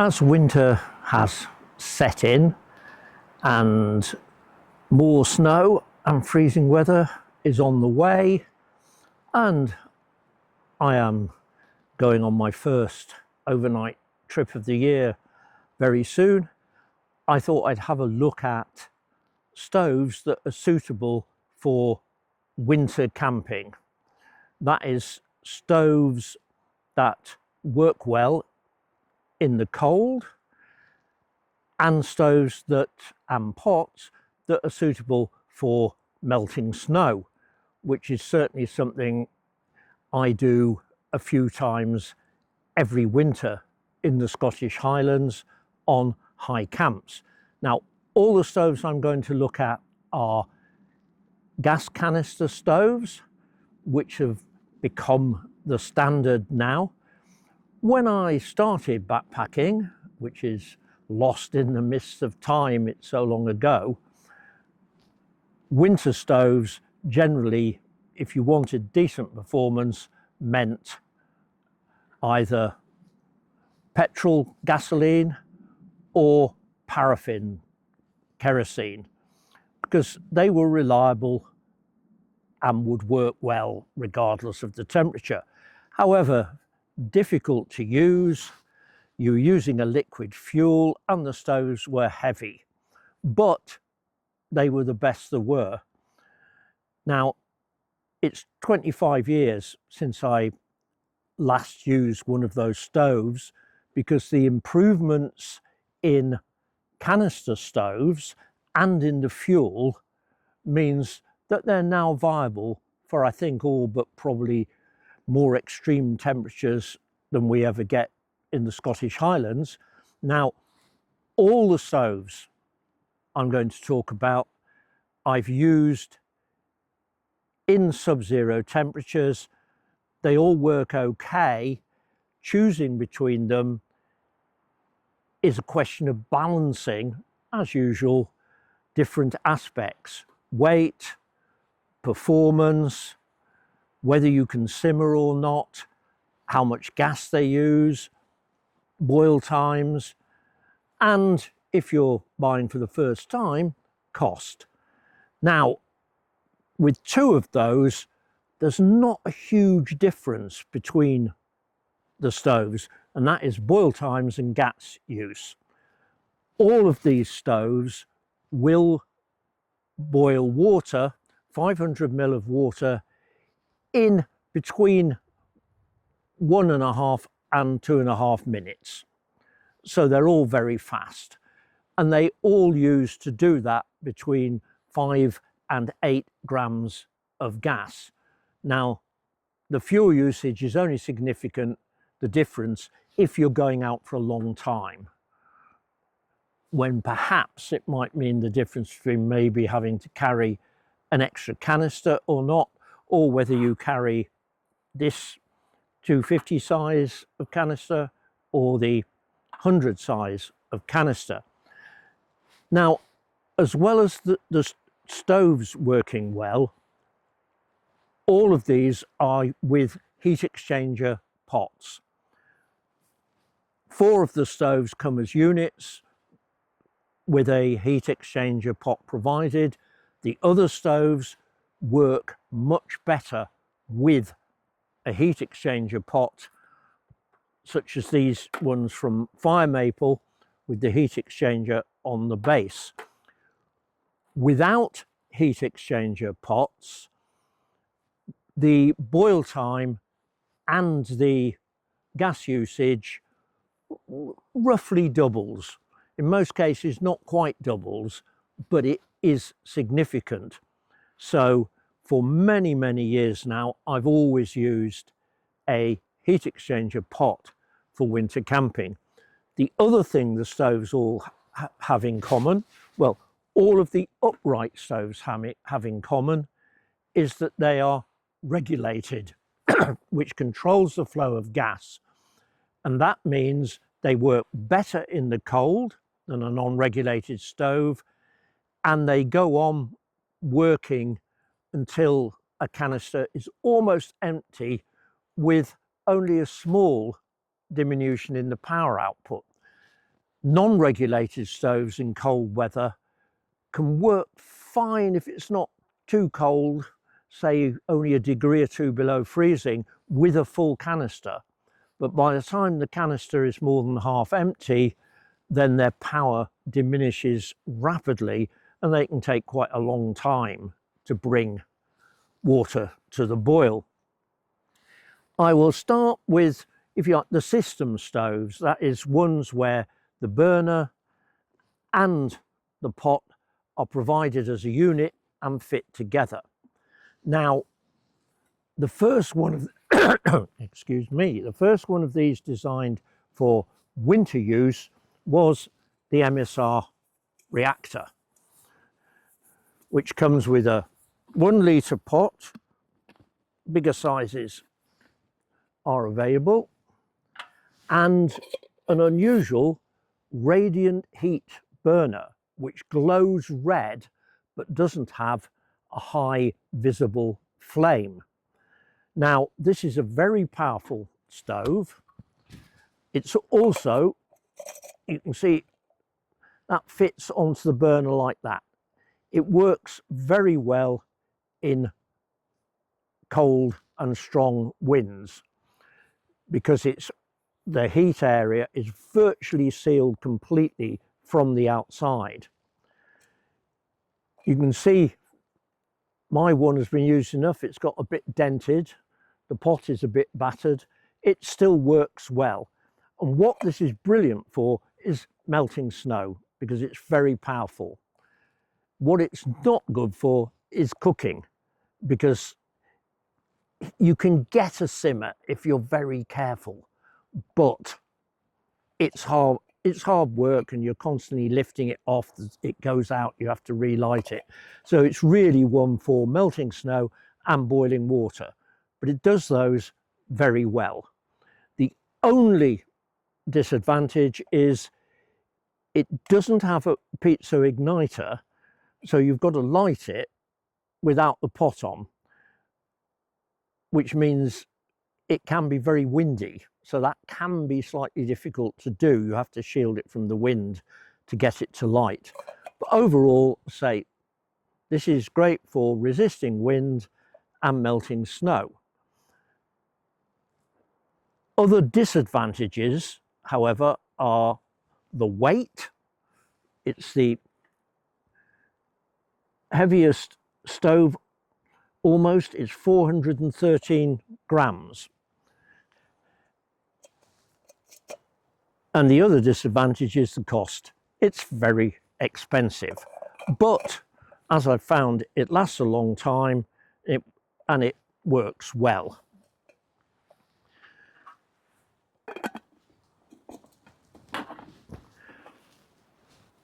As winter has set in and more snow and freezing weather is on the way, and I am going on my first overnight trip of the year very soon, I thought I'd have a look at stoves that are suitable for winter camping. That is, stoves that work well in the cold, and stoves and pots that are suitable for melting snow, which is certainly something I do a few times every winter in the Scottish Highlands on high camps. Now, all the stoves I'm going to look at are gas canister stoves, which have become the standard now. When I started backpacking, which is lost in the mists of time, it's so long ago, winter stoves generally, if you wanted decent performance, meant either petrol gasoline or paraffin kerosene, because they were reliable and would work well regardless of the temperature. However, difficult to use, you're using a liquid fuel, and the stoves were heavy, but they were the best there were. Now, it's 25 years since I last used one of those stoves, because the improvements in canister stoves and in the fuel means that they're now viable for, I think, all but probably more extreme temperatures than we ever get in the Scottish Highlands. Now, all the stoves I'm going to talk about, I've used in sub-zero temperatures. They all work okay. Choosing between them is a question of balancing, as usual, different aspects: weight, performance, whether you can simmer or not, how much gas they use, boil times, and if you're buying for the first time, cost. Now, with two of those, there's not a huge difference between the stoves, and that is boil times and gas use. All of these stoves will boil water, 500 ml of water, in between 1.5 and 2.5 minutes. So they're all very fast, and they all use, to do that, between 5 and 8 grams of gas. Now, the fuel usage is only significant, the difference, if you're going out for a long time, when perhaps it might mean the difference between maybe having to carry an extra canister or not, or whether you carry this 250 size of canister or the 100 size of canister. Now, as well as the stoves working well, all of these are with heat exchanger pots. 4 of the stoves come as units with a heat exchanger pot provided. The other stoves work much better with a heat exchanger pot, such as these ones from Fire Maple with the heat exchanger on the base. Without heat exchanger pots, the boil time and the gas usage roughly doubles. In most cases, not quite doubles, but it is significant. So for many, many years now, I've always used a heat exchanger pot for winter camping. The other thing the stoves all have in common, well, all of the upright stoves have in common, is that they are regulated, which controls the flow of gas. And that means they work better in the cold than a non-regulated stove, and they go on working until a canister is almost empty, with only a small diminution in the power output. non-regulated stoves in cold weather can work fine if it's not too cold, say only a degree or two below freezing, with a full canister. But by the time the canister is more than half empty, then their power diminishes rapidly and they can take quite a long time to bring water to the boil. I will start with, if you like, the system stoves. That is ones where the burner and the pot are provided as a unit and fit together. Now, the first one of excuse me, the first one of these designed for winter use was the MSR Reactor, which comes with a 1 litre pot. Bigger sizes are available, and an unusual radiant heat burner which glows red but doesn't have a high visible flame. Now, this is a very powerful stove. It's also, you can see that fits onto the burner like that. It works very well in cold and strong winds because the heat area is virtually sealed completely from the outside. You can see my one has been used enough. It's got a bit dented. The pot is a bit battered. It still works well. And what this is brilliant for is melting snow, because it's very powerful. What it's not good for is cooking, because you can get a simmer if you're very careful, but it's hard work and you're constantly lifting it off. It goes out, you have to relight it. So it's really one for melting snow and boiling water, but it does those very well. The only disadvantage is it doesn't have a pizza igniter, so you've got to light it without the pot on, which means it can be very windy. So that can be slightly difficult to do. You have to shield it from the wind to get it to light. But overall, say, this is great for resisting wind and melting snow. Other disadvantages, however, are the weight. It's the heaviest stove almost. It's 413 grams. And the other disadvantage is the cost. It's very expensive, but as I've found, it lasts a long time and it works well.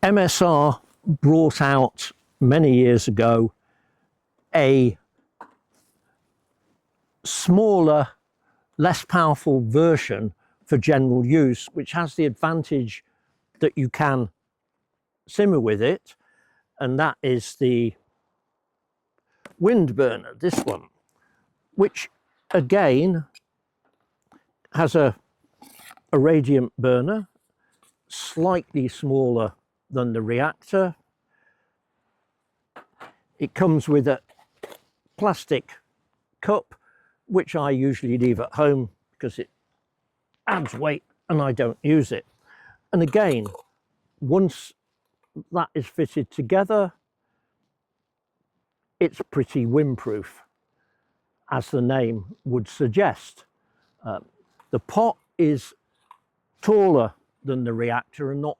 MSR brought out many years ago a smaller, less powerful version for general use, which has the advantage that you can simmer with it, and that is the Windburner, this one, which again has a radiant burner, slightly smaller than the Reactor. It comes with a plastic cup, which I usually leave at home because it adds weight and I don't use it. And again, once that is fitted together, it's pretty windproof, as the name would suggest. The pot is taller than the Reactor and not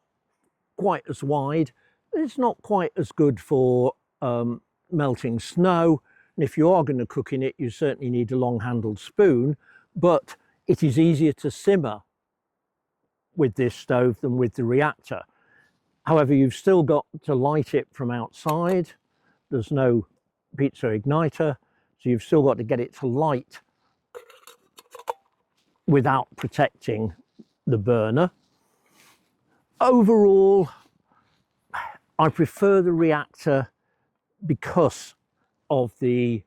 quite as wide. It's not quite as good for melting snow, and if you are going to cook in it, you certainly need a long-handled spoon, but it is easier to simmer with this stove than with the Reactor. However, you've still got to light it from outside. There's no pizza igniter, so you've still got to get it to light without protecting the burner. Overall, I prefer the Reactor because of the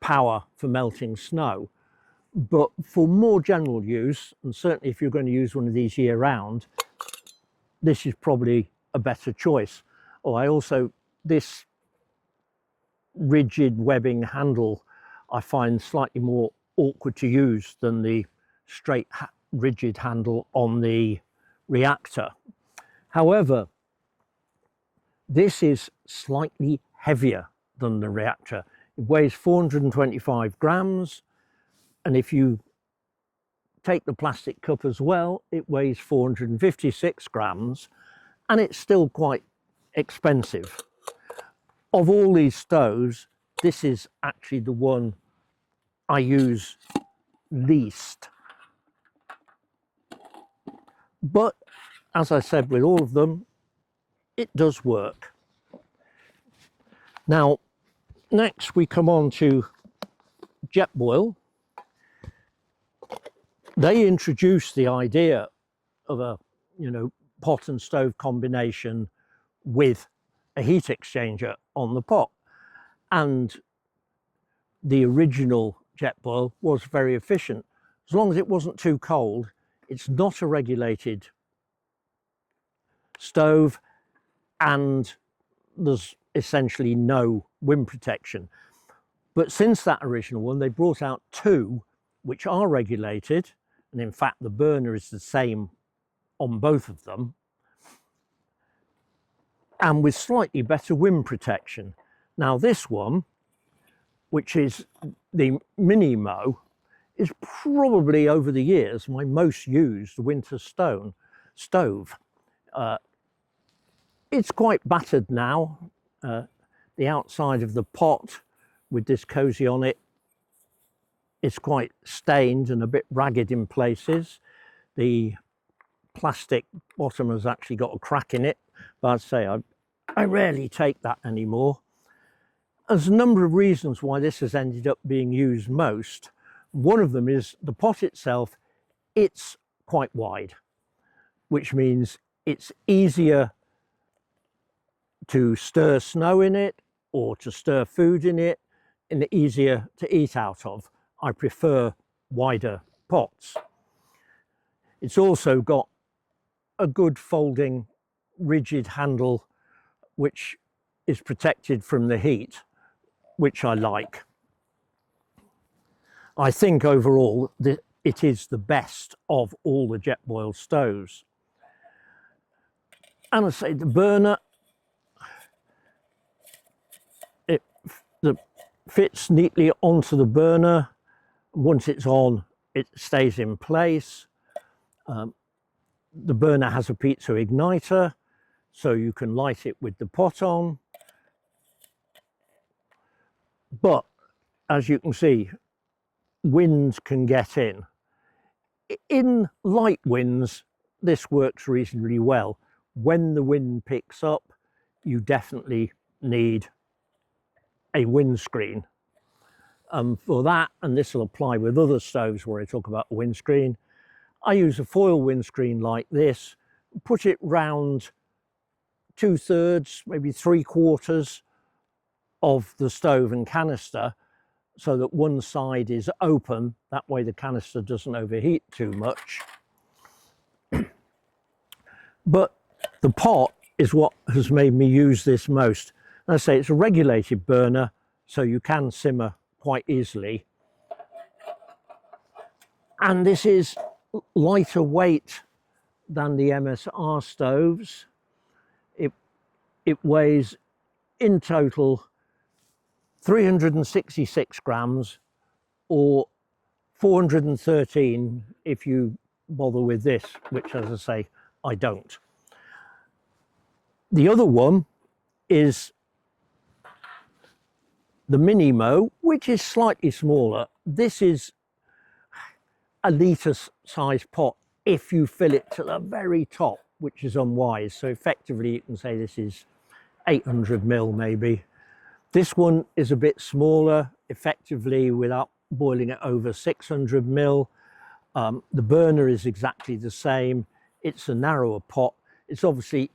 power for melting snow. But for more general use, and certainly if you're going to use one of these year round, this is probably a better choice. Oh, I also, this rigid webbing handle I find slightly more awkward to use than the straight rigid handle on the Reactor. However, this is slightly heavier than the Reactor. It weighs 425 grams, and if you take the plastic cup as well, it weighs 456 grams, and it's still quite expensive. Of all these stoves, this is actually the one I use least. But as I said, with all of them, it does work. Now, next we come on to Jetboil. They introduced the idea of a, pot and stove combination with a heat exchanger on the pot. And the original Jetboil was very efficient. As long as it wasn't too cold, it's not a regulated stove, and there's essentially no wind protection. But since that original one, they brought out two which are regulated, and in fact the burner is the same on both of them, and with slightly better wind protection. Now this one, which is the MiniMo, is probably over the years my most used winter stove. It's quite battered now. The outside of the pot with this cozy on it is quite stained and a bit ragged in places. The plastic bottom has actually got a crack in it, but I'd say I rarely take that anymore. There's a number of reasons why this has ended up being used most. One of them is the pot itself, it's quite wide, which means it's easier to stir snow in it or to stir food in it, and easier to eat out of. I prefer wider pots. It's also got a good folding rigid handle which is protected from the heat, which I like. I think overall it is the best of all the Jetboil stoves. And I say the burner, it fits neatly onto the burner. Once it's on, it stays in place. The burner has a pizza igniter, so you can light it with the pot on. But as you can see, wind can get in. In light winds, this works reasonably well. When the wind picks up, you definitely need a windscreen. For that, and this will apply with other stoves where I talk about a windscreen, I use a foil windscreen like this, put it round 2/3, maybe 3/4 of the stove and canister, so that one side is open. That way the canister doesn't overheat too much. But the pot is what has made me use this most. And I say it's a regulated burner, so you can simmer quite easily. And this is lighter weight than the MSR stoves. It weighs in total 366 grams, or 413 if you bother with this, which, as I say, I don't. The other one is the MiniMo, which is slightly smaller. This is a litre size pot if you fill it to the very top, which is unwise. So effectively you can say this is 800 ml maybe. This one is a bit smaller, effectively without boiling it over 600 ml. The burner is exactly the same. It's a narrower pot. It's obviously,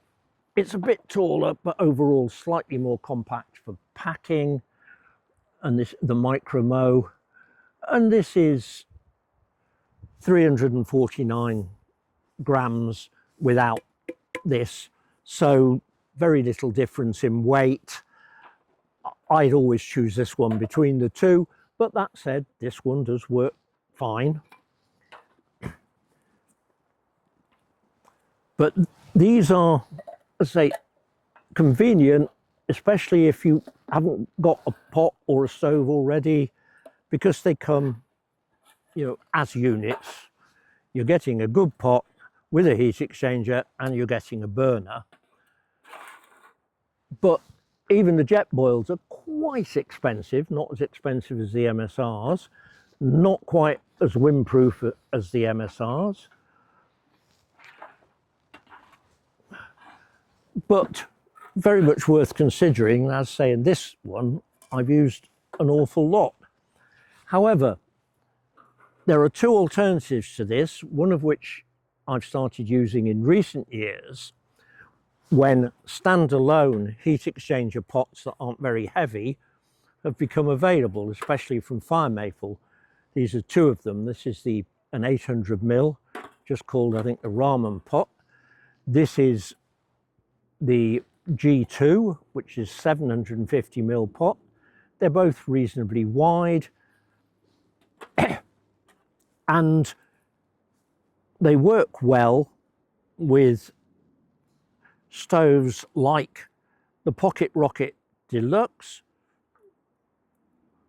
it's a bit taller, but overall slightly more compact for packing. And this, the MicroMo, and this is 349 grams without this, so very little difference in weight. I'd always choose this one between the two, but that said, this one does work fine. But these are, as I say, convenient, especially if you haven't got a pot or a stove already, because they come, you know, as units. You're getting a good pot with a heat exchanger and you're getting a burner. But even the Jetboils are quite expensive, not as expensive as the MSRs, not quite as windproof as the MSRs. But very much worth considering. As say in this one, I've used an awful lot. However, there are two alternatives to this, one of which I've started using in recent years when standalone heat exchanger pots that aren't very heavy have become available, especially from Fire Maple. These are two of them. This is an 800ml, just called, I think, the Ramen pot. This is the G2, which is 750ml pot. They're both reasonably wide and they work well with stoves like the Pocket Rocket Deluxe,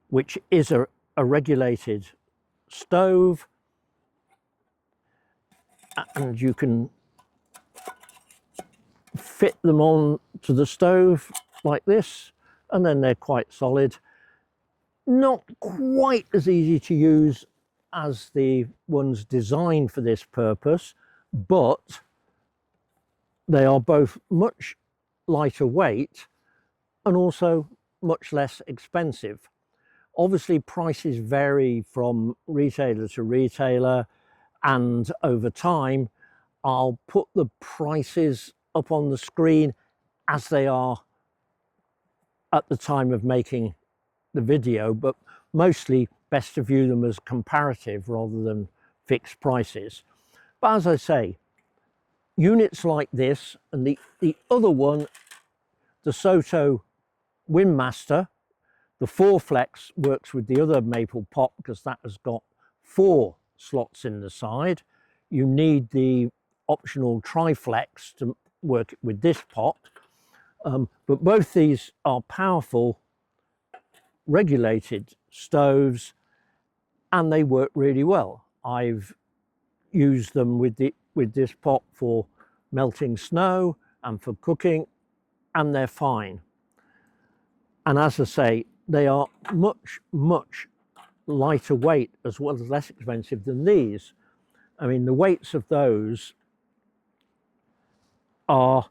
which is a regulated stove, and you can fit them on to the stove like this, and then they're quite solid. Not quite as easy to use as the ones designed for this purpose, but they are both much lighter weight and also much less expensive. Obviously, prices vary from retailer to retailer, and over time I'll put the prices up on the screen as they are at the time of making the video, but mostly best to view them as comparative rather than fixed prices. But as I say, units like this and the other one, the Soto Windmaster, the 4-flex works with the other maple pot because that has got 4 slots in the side. You need the optional Triflex to work with this pot, but both these are powerful regulated stoves and they work really well. I've used them with this pot for melting snow and for cooking, and they're fine. And as I say, they are much lighter weight as well as less expensive than these. I mean, the weights of those are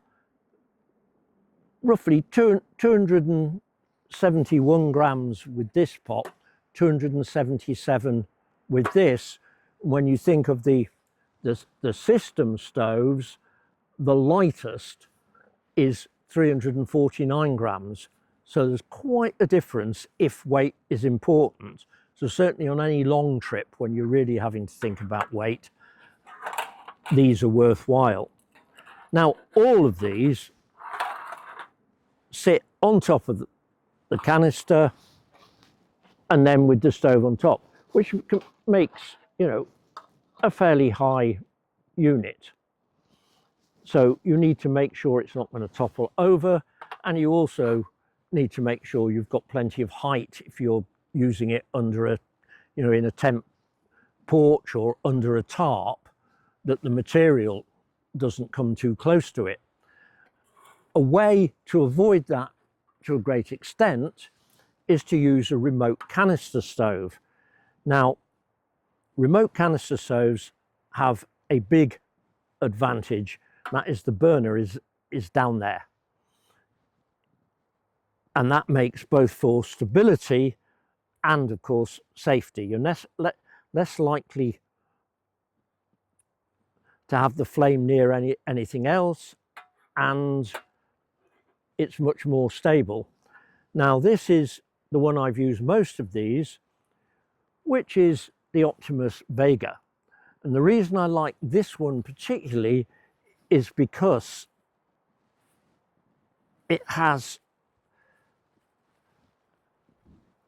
roughly 271 grams with this pot, 277 with this. When you think of the system stoves, the lightest is 349 grams. So there's quite a difference if weight is important. So certainly on any long trip when you're really having to think about weight, these are worthwhile. Now, all of these sit on top of the canister and then with the stove on top, which makes, you know, a fairly high unit. So you need to make sure it's not going to topple over, and you also need to make sure you've got plenty of height if you're using it under a, you know, in a tent porch or under a tarp, that the material doesn't come too close to it. A way to avoid that to a great extent is to use a remote canister stove. Now, remote canister stoves have a big advantage, that is the burner is down there. And that makes both for stability and, of course, safety. You're less likely to have the flame near anything else, and it's much more stable. Now, this is the one I've used most of these, which is the Optimus Vega. And the reason I like this one particularly is because it has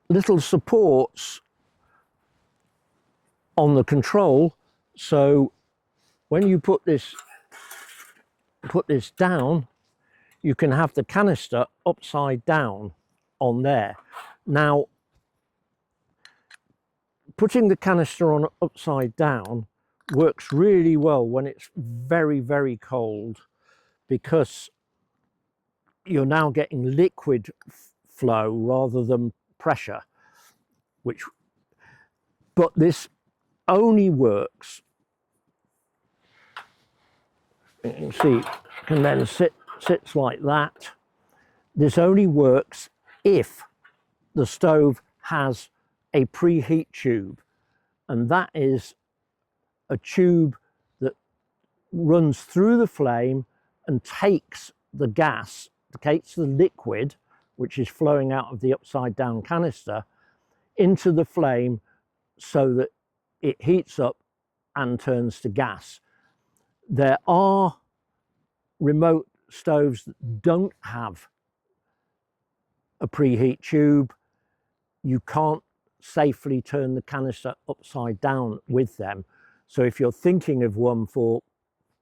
little supports on the control, so when you put this down, you can have the canister upside down on there. Now, putting the canister on upside down works really well when it's very, very cold, because you're now getting liquid flow rather than pressure, but this only works, you can see, it can then sits like that. This only works if the stove has a preheat tube, and that is a tube that runs through the flame and takes the gas, takes the liquid, which is flowing out of the upside down canister, into the flame so that it heats up and turns to gas. There are remote stoves that don't have a preheat tube. You can't safely turn the canister upside down with them. So if you're thinking of one for,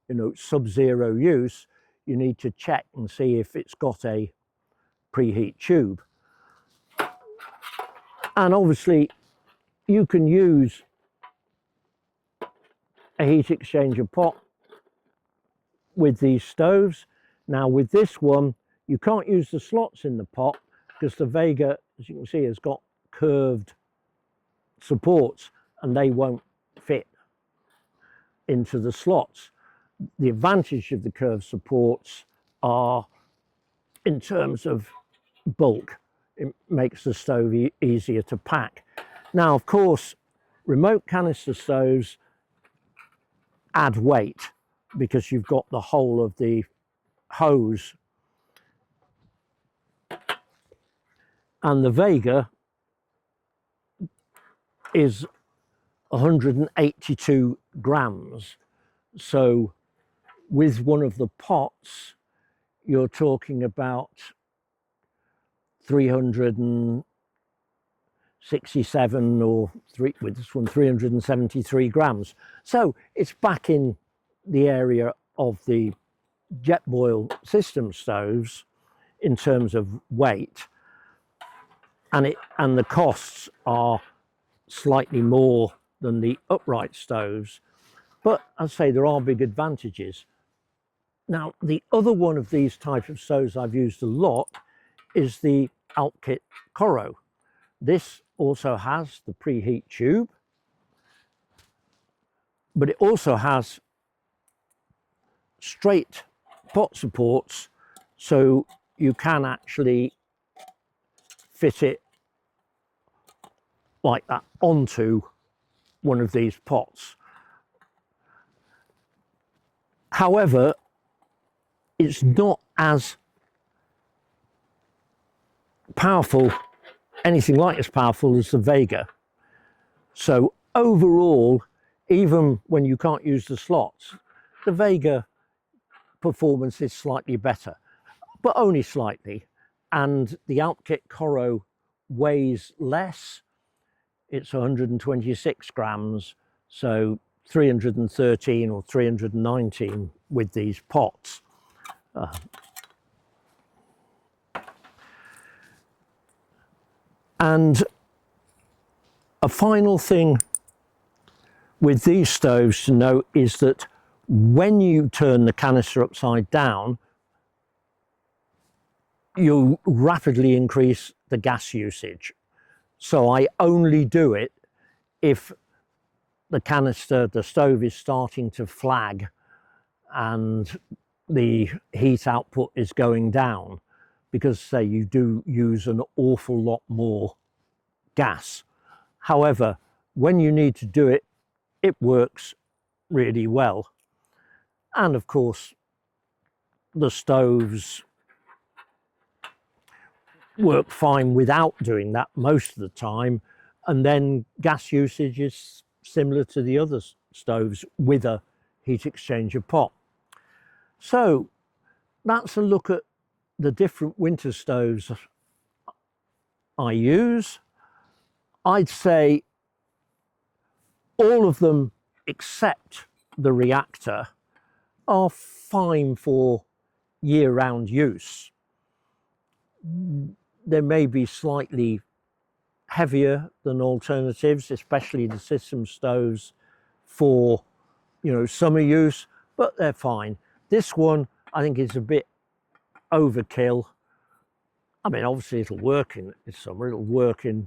you know, sub-zero use, you need to check and see if it's got a preheat tube. And obviously you can use a heat exchanger pot with these stoves. Now with this one, you can't use the slots in the pot because the Vega, as you can see, has got curved supports and they won't fit into the slots. The advantage of the curved supports are in terms of bulk. It makes the stove easier to pack. Now, of course, remote canister stoves add weight because you've got the whole of the hose, and the Vega is 182 grams. So with one of the pots, you're talking about 367, or with this one 373 grams. So it's back in the area of the Jetboil system stoves in terms of weight, and the costs are slightly more than the upright stoves, but I'd say there are big advantages. Now, the other one of these type of stoves I've used a lot is the Alpkit Koro. This also has the preheat tube, but it also has straight pot supports, so you can actually fit it like that onto one of these pots. However, it's not as powerful, anything like as powerful as the Vega. So overall, even when you can't use the slots, the Vega performance is slightly better, but only slightly. And the Alpkit Koro weighs less. It's 126 grams, so 313 or 319 with these pots. And a final thing with these stoves to note is that when you turn the canister upside down, you'll rapidly increase the gas usage. So I only do it if the canister, the stove is starting to flag and the heat output is going down, because say you do use an awful lot more gas. However, when you need to do it, it works really well. And of course, the stoves work fine without doing that most of the time, and then gas usage is similar to the other stoves with a heat exchanger pot. So that's a look at the different winter stoves I use, I'd say all of them except the reactor are fine for year-round use. They may be slightly heavier than alternatives, especially the system stoves for, you know, summer use, but they're fine. This one I think is a bit overkill. I mean, obviously it'll work in summer, it'll work in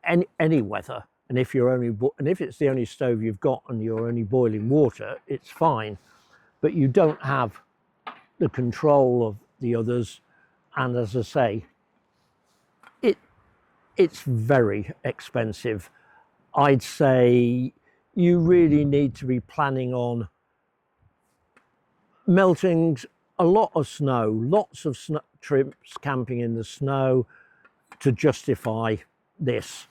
any weather, and if it's the only stove you've got and you're only boiling water, it's fine, but you don't have the control of the others, and as I say, it's very expensive. I'd say you really need to be planning on melting a lot of snow, lots of trips camping in the snow to justify this.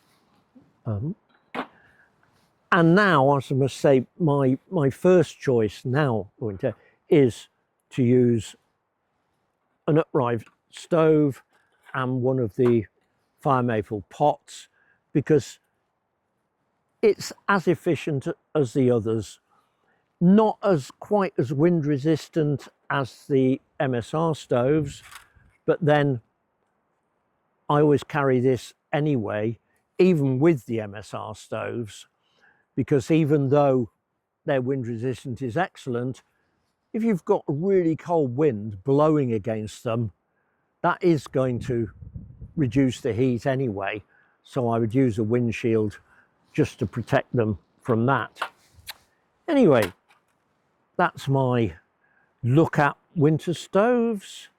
And now, as I must say, my first choice now, winter, is to use an upright stove and one of the fire maple pots, because it's as efficient as the others, not quite as wind resistant as the MSR stoves, but then I always carry this anyway, even with the MSR stoves, because even though their wind resistance is excellent, if you've got a really cold wind blowing against them, that is going to reduce the heat anyway, so I would use a windshield just to protect them from that. Anyway, that's my look at winter stoves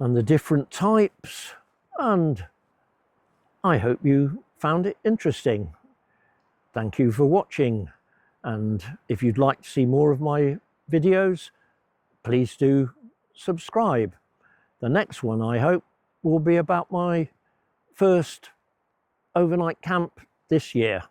and the different types, and I hope you found it interesting. Thank you for watching, and if you'd like to see more of my videos, please do subscribe. The next one, I hope, will be about my first overnight camp this year.